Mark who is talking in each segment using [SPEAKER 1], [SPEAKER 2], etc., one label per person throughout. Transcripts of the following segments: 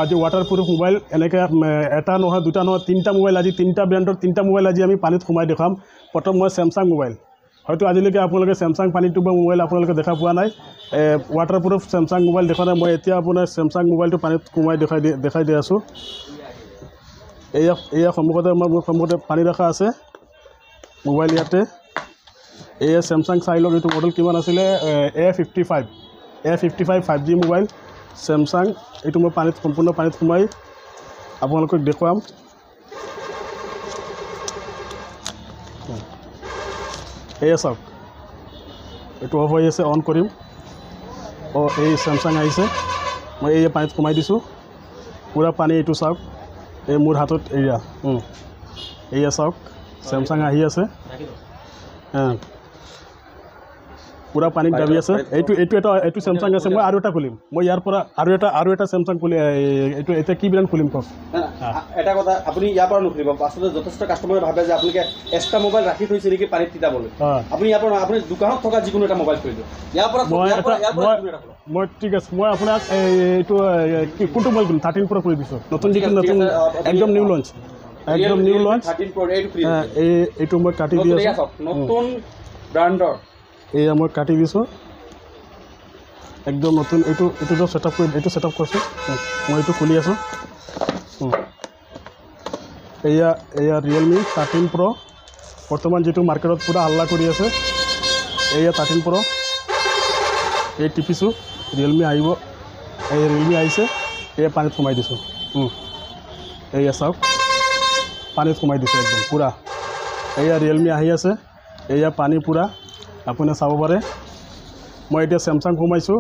[SPEAKER 1] আজি waterproof mobile এনেকৈ এটা নহয় দুটা নহয় তিনিটা মোবাইল আজি তিনিটা ব্ৰেণ্ডৰ তিনিটা মোবাইল আজি আমি পানীত সোমাই দেখাম প্ৰথম মই চেমচাং মোবাইল হয়তো আজিলৈকে আপোনালোকে চেমচাং পানীত ডুবা মোবাইল আপোনালোকে দেখা পোৱা নাই ৱাটাৰপ্ৰুফ চেমচাং মোবাইল দেখা নাই মই এতিয়া আপোনাৰ চেমচাং মোবাইলটো পানীত সোমাই দেখাই দি আছোঁ এয়া সন্মুখতে মোৰ সন্মুখতে পানী ৰখা আছে মোবাইল ইয়াতে এয়া চেমচাং চাই লওক এইটো মডেল কিমান আছিলে A55 5G মোবাইল চেমচাং এইটো মই পানীত সম্পূৰ্ণ পানীত সোমাই আপোনালোকক দেখুৱাম এয়া চাওক এইটো অফ হৈ আছে অন কৰিম এই চেমচাং আহিছে মই এই পানীত সোমাই দিছোঁ পুৰা পানী এইটো চাওক এই মোৰ হাতত এয়া চাওক চেমচাং আহি আছে পুৰা পানীত দাবি আছে এইটো চেমচাং আছে মই আৰু এটা খুলিম মই ইয়াৰ পৰা আৰু এটা চেমচাং খুলি এইটো এতিয়া কি ব্ৰেণ্ড খুলিম কওক
[SPEAKER 2] এটা কথা আপুনি ইয়াৰ পৰা নুখুলিব আচলতে যথেষ্ট কাষ্টমাৰে ভাবে যে আপোনালোকে এক্সট্ৰা মোবাইল ৰাখি থৈছে নেকি পানীত তিতাবলৈ আপুনি ইয়াৰ পৰা আপুনি দোকানত থকা যিকোনো এটা মোবাইল খুলি দিয়ক ইয়াৰ পৰা
[SPEAKER 1] মই ঠিক আছে মই আপোনাক এইটো কোনটো মোবাইল খুলিম 13 Pro কৰি দিছোঁ নতুন যিটো নতুন একদম নিউ লঞ্চ
[SPEAKER 2] 13 Pro
[SPEAKER 1] এইটো মই কাটি দি আছোঁ
[SPEAKER 2] নতুন ব্ৰাণ্ডৰ
[SPEAKER 1] এয়া মই কাটি দিছোঁ একদম নতুন এইটো ছেটআপ কৰিছোঁ মই এইটো খুলি আছোঁ এয়া ৰিয়েলমি 13 Pro বৰ্তমান যিটো মাৰ্কেটত পুৰা হাল্লা কৰি আছে এয়া 13 Pro এই টিপিছোঁ ৰিয়েলমি আহিব ৰিয়েলমি আহিছে এয়া পানীত সোমাই দিছোঁ এয়া চাওক পানীত সোমাই দিছোঁ একদম পুৰা এয়া ৰিয়েলমি আহি আছে এয়া পানী পুৰা আপুনি চাব পাৰে মই এতিয়া চেমচাং সোমাইছোঁ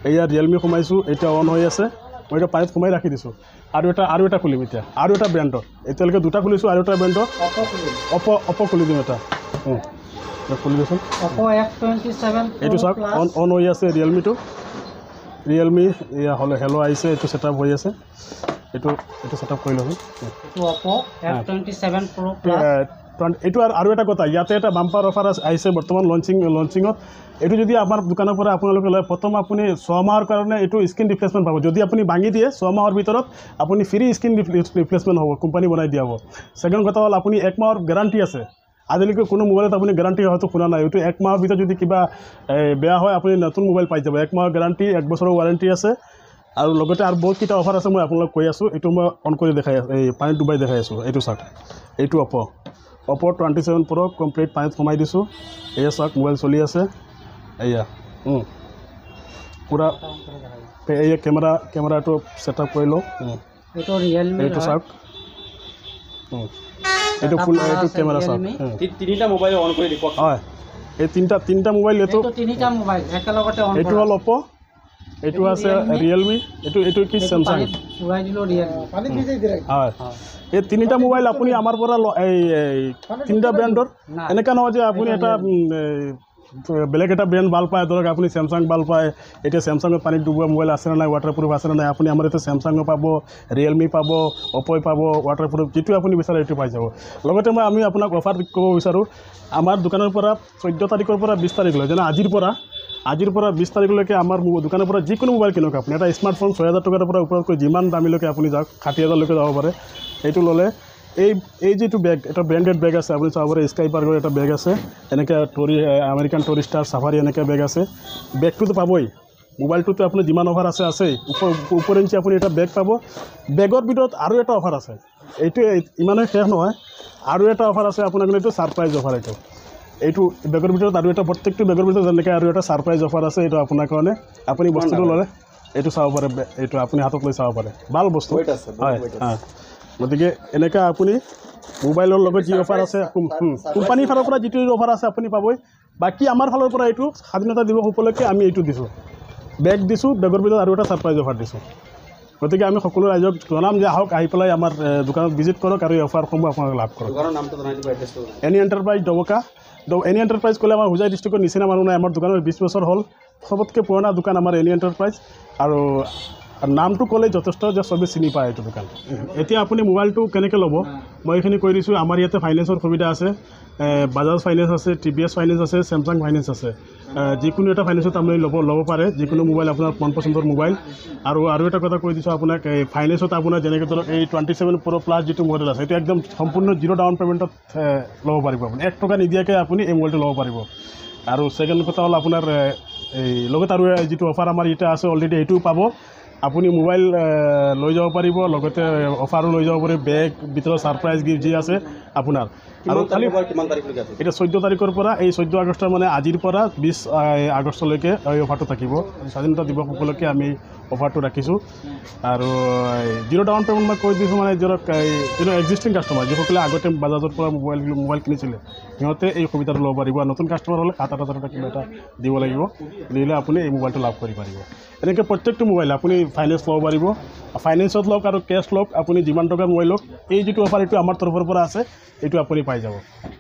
[SPEAKER 1] এয়া ৰিয়েলমি সোমাইছোঁ এতিয়া অন হৈ আছে মই এতিয়া পানীত সোমাই ৰাখি দিছোঁ আৰু এটা খুলিম এতিয়া আৰু এটা ব্ৰেণ্ডৰ এতিয়ালৈকে দুটা খুলিছোঁ আৰু এটা ব্ৰেণ্ডৰ অপ' খুলি দিম এটা খুলি দিছোঁ এইটো চাওক অন হৈ আছে ৰিয়েলমি এয়া হেল্ল' আহিছে এইটো ছেটআপ হৈ আছে এইটো ছেটআপ কৰি ল'ব এইটো আৰু এটা কথা ইয়াতে এটা বাম্পাৰ অফাৰ আহিছে বৰ্তমান লঞ্চিঙত এইটো যদি আমাৰ দোকানৰ পৰা আপোনালোকে লয় প্ৰথম আপুনি 6 মাহৰ কাৰণে এইটো স্ক্ৰীন ৰিপ্লেচমেণ্ট পাব যদি আপুনি ভাঙি দিয়ে 6 মাহৰ ভিতৰত আপুনি ফ্ৰী স্ক্ৰীন ৰিপ্লেচমেণ্ট হ'ব কোম্পানী বনাই দিয়া হ'ব ছেকেণ্ড কথা হ'ল আপুনি 1 মাহৰ গেৰাণ্টি আছে আজিলৈকে কোনো মোবাইলত আপুনি গেৰাণ্টি হয়তো শুনা নাই এইটো 1 মাহৰ ভিতৰত যদি কিবা বেয়া হয় আপুনি নতুন মোবাইল পাই যাব 1 মাহৰ গেৰাণ্টি 1 বছৰৰ ৱাৰেণ্টি আছে আৰু লগতে আৰু বহুতকেইটা অফাৰ আছে মই আপোনালোক কৈ আছোঁ এইটো মই অন কৰি দেখাই আছোঁ এই পানীত ডুবাই দেখাই আছোঁ এইটো চাওক এইটো অপ' 27 Pro কমপ্লিট পানীত সোমাই দিছোঁ এয়া চাওক মোবাইল চলি আছে এয়া পুৰা এই কেমেৰাটো ছেটআপ কৰি লওঁ এইটো চাওক এইটো ফুল এইটো কেমেৰা চাওক
[SPEAKER 2] তিনিটা মোবাইল অন কৰি দিব
[SPEAKER 1] হয় এই তিনিটা মোবাইল এইটো হ'ল অপ' এইটো আছে ৰিয়েলমি এইটো কি চেমচাং হয় এই তিনিটা মোবাইল আপুনি আমাৰ পৰা এই তিনিটা ব্ৰেণ্ডৰ এনেকুৱা নহয় যে আপুনি এটা বেলেগ এটা ব্ৰেণ্ড ভাল পায় ধৰক আপুনি চেমচাং ভাল পায় এতিয়া চেমচাঙত পানীত ডুবোৱা মোবাইল আছে নাই ৱাটাৰপ্ৰুফ আছে নাই আপুনি আমাৰ এতিয়া চেমচাঙো পাব ৰিয়েলমি পাব অপ'ই পাব ৱাটাৰপ্ৰুফ যিটো আপুনি বিচাৰে এইটো পাই যাব লগতে আমি আপোনাক অফাৰ ক'ব বিচাৰোঁ আমাৰ দোকানৰ পৰা 14 তাৰিখৰ পৰা 20 তাৰিখলৈ যেনে আজিৰ পৰা 20 তাৰিখলৈকে আমাৰ দোকানৰ পৰা যিকোনো মোবাইল কিনক আপুনি এটা স্মাৰ্টফোন 6000 টকাৰ পৰা ওপৰতকৈ যিমান দামীলৈকে আপুনি যাওক 60,000লৈকে যাব পাৰে এইটো ল'লে এই যিটো বেগ এটা ব্ৰেণ্ডেড বেগ আছে আপুনি চাব পাৰে স্কাই পাৰ্কৰ এটা বেগ আছে এনেকৈ আমেৰিকান টুৰিষ্টাৰ চাফাৰী এনেকৈ বেগ আছে বেগটোতো পাবই মোবাইলটোতো আপুনি যিমান অফাৰ আছেই ওপৰেঞ্চি আপুনি এটা বেগ পাব বেগৰ ভিতৰত আৰু এটা অফাৰ আছে এইটো ইমানেই শেষ নহয় আৰু এটা অফাৰ আছে আপোনাৰ কাৰণে এইটো ছাৰপ্ৰাইজ অফাৰ এইটো বেগৰ ভিতৰত আৰু এটা প্ৰত্যেকটো বেগৰ ভিতৰত যেনেকৈ আৰু এটা ছাৰপ্ৰাইজ অফাৰ আছে এইটো আপোনাৰ কাৰণে আপুনি বস্তুটো ল'লে এইটো চাব পাৰে এইটো আপুনি হাতত লৈ চাব পাৰে ভাল বস্তু হয় গতিকে এনেকৈ আপুনি মোবাইলৰ লগত যি অফাৰ আছে কোম্পানীৰ ফালৰ পৰা যিটো অফাৰ আছে আপুনি পাবই বাকী আমাৰ ফালৰ পৰা এইটো স্বাধীনতা দিৱস উপলক্ষে আমি এইটো দিছোঁ বেগ দিছোঁ বেগৰ ভিতৰত আৰু এটা ছাৰপ্ৰাইজ অফাৰ দিছোঁ গতিকে আমি সকলো ৰাইজক জনাম যে আহক আহি পেলাই আমাৰ দোকানত ভিজিট কৰক আৰু এই অফাৰসমূহ আপোনালোকে লাভ কৰক এনি এণ্টাৰপ্ৰাইজ ডবকা এনি এণ্টাৰপ্ৰাইজ ক'লে আমাৰ হোজাই ডিষ্ট্ৰিক্টৰ নিচিনা মানুহ নাই আমাৰ দোকানৰ 20 বছৰ হ'ল সবতকৈ পুৰণা দোকান আমাৰ এনি এণ্টাৰপ্ৰাইজ আৰু আৰু নামটো ক'লেই যথেষ্ট যে চবেই চিনি পায় এইটো দোকান। এতিয়া আপুনি মোবাইলটো কেনেকৈ ল'ব মই এইখিনি কৈ দিছোঁ। আমাৰ ইয়াতে ফাইনেন্সৰ সুবিধা আছে, বাজাজ ফাইনেন্স আছে, TVS ফাইনেন্স আছে, চেমচাং ফাইনেন্স আছে। যিকোনো এটা ফাইনেন্সত আপুনি ল'ব পাৰে, যিকোনো মোবাইল আপোনাৰ মন পচন্দৰ মোবাইল। আৰু এটা কথা কৈ দিছোঁ আপোনাক, এই ফাইনেন্সত আপোনাৰ যেনেকৈ ধৰক এই 27 Pro Plus যিটো মডেল আছে, এইটো একদম সম্পূৰ্ণ 0 ডাউন পে'মেণ্টত ল'ব পাৰিব। আপুনি 1 টকা নিদিয়াকৈ আপুনি এই মোবাইলটো ল'ব পাৰিব। আৰু ছেকেণ্ড কথা হ'ল আপোনাৰ এই লগত আৰু যিটো অফাৰ আমাৰ ইয়াতে আছে অলৰেডি এইটোও পাব। আপুনি মোবাইল লৈ যাব পাৰিব, লগতে অফাৰো লৈ যাব পাৰিব, বেগ ভিতৰত ছাৰপ্ৰাইজ গিফ্ট যি আছে আপোনাৰ। আৰু খালি
[SPEAKER 2] কিমান তাৰিখলৈকে আছে?
[SPEAKER 1] এটা 14 তাৰিখৰ পৰা, এই 14 আগষ্টৰ মানে আজিৰ পৰা 20 আগষ্টলৈকে এই অফাৰটো থাকিব। স্বাধীনতা দিৱস উপলক্ষে আমি অফাৰটো ৰাখিছোঁ। আৰু 0 ডাউন পে'মেণ্ট মই কৈ দিছোঁ, মানে ধৰক যিটো এক্সিষ্টিং কাষ্টমাৰ যিসকলে আগতে বাজাজৰ পৰা মোবাইল কিনিছিলে সিহঁতে এই সুবিধাটো ল'ব পাৰিব। আৰু নতুন কাষ্টমাৰ হ'লে 7,000 টকা কিলো এটা দিব লাগিব, দিলে আপুনি এই মোবাইলটো লাভ কৰিব পাৰিব। এনেকৈ প্ৰত্যেকটো মোবাইল আপুনি ফাইনেন্স ল'ব পাৰিব। ফাইনেন্সত লওক আৰু কেছ লওক, আপুনি যিমান টকাৰ মোবাইল লওক, এই যিটো অফাৰ এইটো আমাৰ তৰফৰ পৰা আছে, এইটো আপুনি পাই যাব।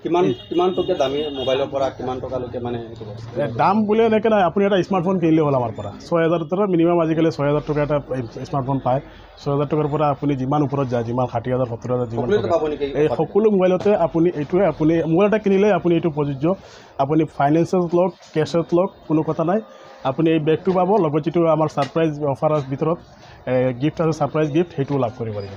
[SPEAKER 2] কিমান টকা দামী মোবাইলৰ পৰা কিমান টকালৈকে মানে
[SPEAKER 1] দাম বুলি এনেকৈ নাই, আপুনি এটা স্মাৰ্টফোন কিনিলে হ'ল আমাৰ পৰা। 6,000 টকা মিনিমাম আজিকালি 6,000 টকা এটা স্মাৰ্টফোন পায়। 6,000 টকাৰ পৰা আপুনি যিমান ওপৰত যায়, যিমান 60,000 70,000 যিমান এই সকলো মোবাইলতে আপুনি এইটোৱে আপুনি মোবাইল এটা কিনিলে আপুনি এইটো প্ৰযোজ্য। আপুনি ফাইনেন্সত লওক, কেছত লওক, কোনো কথা নাই। আপুনি এই বেগটো পাব, লগত যিটো আমাৰ ছাৰপ্ৰাইজ অফাৰৰ ভিতৰত গিফ্ট আছে, ছাৰপ্ৰাইজ গিফ্ট, সেইটোও লাভ কৰিব পাৰিব।